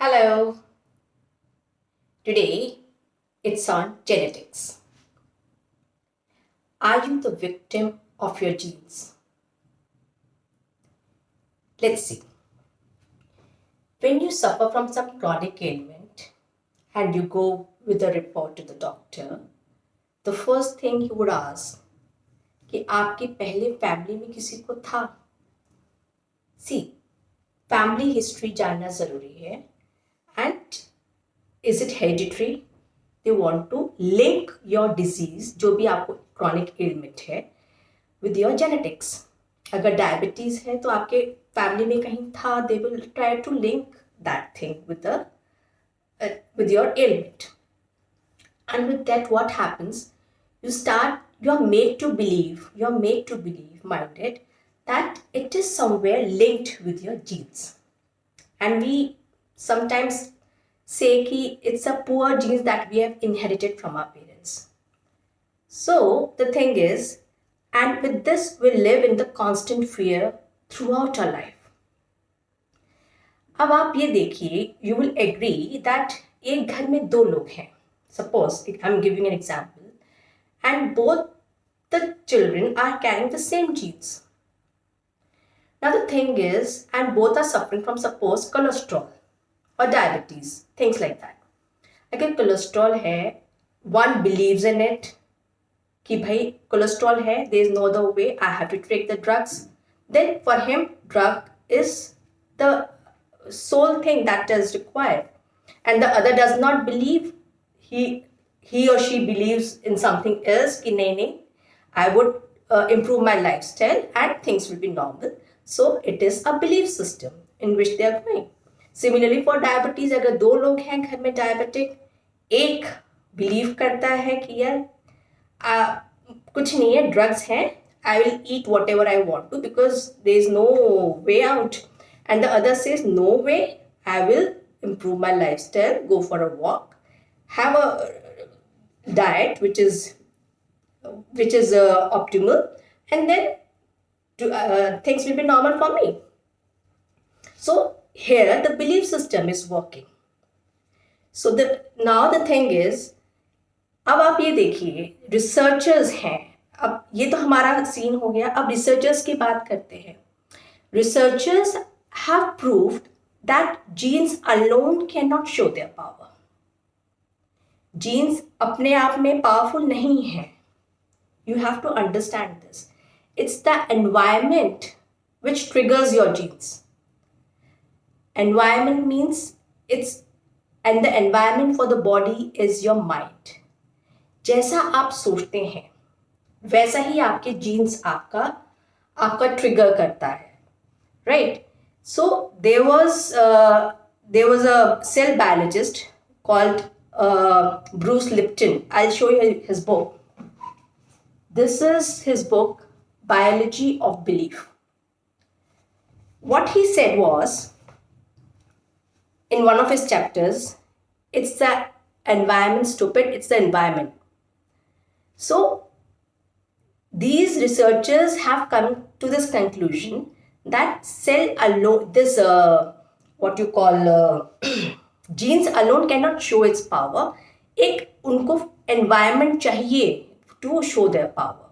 Hello, today it's on genetics. Are you the victim of your genes? Let's see. When you suffer from some chronic ailment and you go with a report to the doctor, the first thing he would ask कि आपके पहले family में किसी को था? See, family history जानना जरूरी है and is it hereditary? They want to link your disease जो भी आपको chronic ailment है with your genetics. अगर डायबिटीज है तो आपके फैमिली में कहीं था, they will try to link that thing with your ailment. And with that, what happens? You're made to believe, minded, that it is somewhere linked with your genes. And we sometimes say कि it's a poor genes that we have inherited from our parents. So the thing is, and with this we live in the constant fear throughout our life. अब आप ये देखिए, you will agree that एक घर में दो लोग हैं. Suppose I'm giving an example, and both the children are carrying the same genes. Now the thing is, and both are suffering from suppose cholesterol or diabetes, things like that. अगर cholesterol है, one believes in it कि भाई cholesterol है, there is no other way, I have to take the drugs. Then for him, drug is the sole thing that is required. And the other does not believe, he or she believes in something else कि नहीं, I would improve my lifestyle and things will be normal. So it is a belief system in which they are going. Similarly for diabetes, अगर दो लोग हैं घर में diabetic, एक believe करता है कि यार कुछ नहीं है, ड्रग्स हैं, I will eat whatever I want to because there is no way out. And the other says, no way, I will improve my lifestyle, go for a walk, have a diet which is optimal, and then things will be normal for me. So here the belief system is working. So now the thing is, अब आप ये देखिए, researchers हैं, अब ये तो हमारा scene हो गया, अब रिसर्चर्स की बात करते हैं. Researchers have proved that genes alone cannot show their power. Genes अपने आप में powerful नहीं हैं. You have to understand this. It's the environment which triggers your genes. Environment means and the environment for the body is your mind. जैसा आप सोचते हैं वैसा ही आपके जीन्स आपका ट्रिगर करता है, right? So there was a cell biologist called Bruce Lipton. I'll show you his book. This is his book, Biology of Belief. What he said was, in one of his chapters, it's the environment, stupid, it's the environment. So these researchers have come to this conclusion that cell alone, this what you call genes alone cannot show its power. एक उनको environment चाहिए to show their power.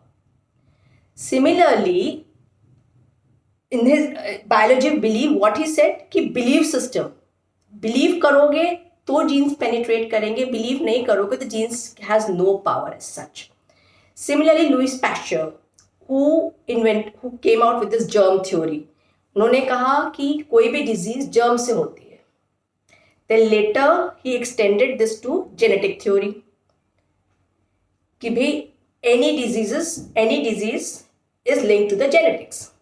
Similarly, in his biology of belief, what he said कि belief system, believe करोगे तो genes penetrate करेंगे, believe नहीं करोगे तो genes has no power as such. Similarly, Louis Pasteur, who came out with this germ theory, उन्होंने कहा कि कोई भी disease germ से होती है. Then later he extended this to genetic theory, कि भाई any disease is linked to the genetics.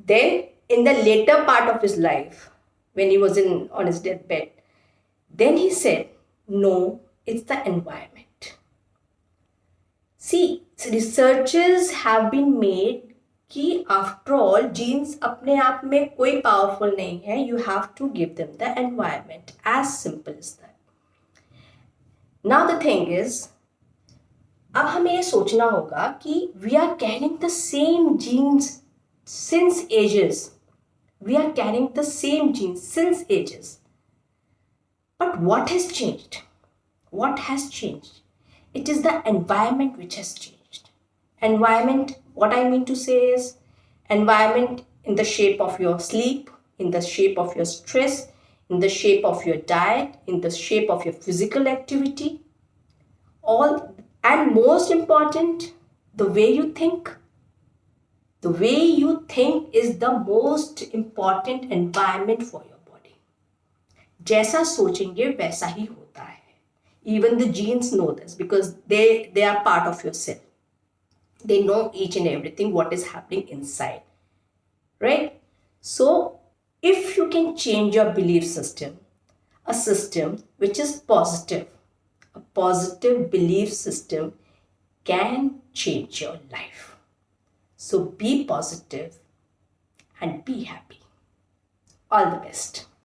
Then in the later part of his life, when he was on his deathbed, then he said, no, it's the environment. See, researches have been made कि after all genes अपने आप में कोई powerful नहीं है, you have to give them the environment, as simple as that. Now the thing is, अब हमें ये सोचना होगा कि we are carrying the same genes since ages. We are carrying the same genes since ages. But what has changed? What has changed? It is the environment which has changed. Environment, what I mean to say is environment in the shape of your sleep, in the shape of your stress, in the shape of your diet, in the shape of your physical activity, all, and most important, the way you think. The way you think is the most important environment for your body. जैसा सोचेंगे वैसा ही होता है. Even the genes know this because they are part of your cell. They know each and everything what is happening inside, right? So if you can change your belief system, a system which is positive, a positive belief system can change your life. So be positive and be happy. All the best.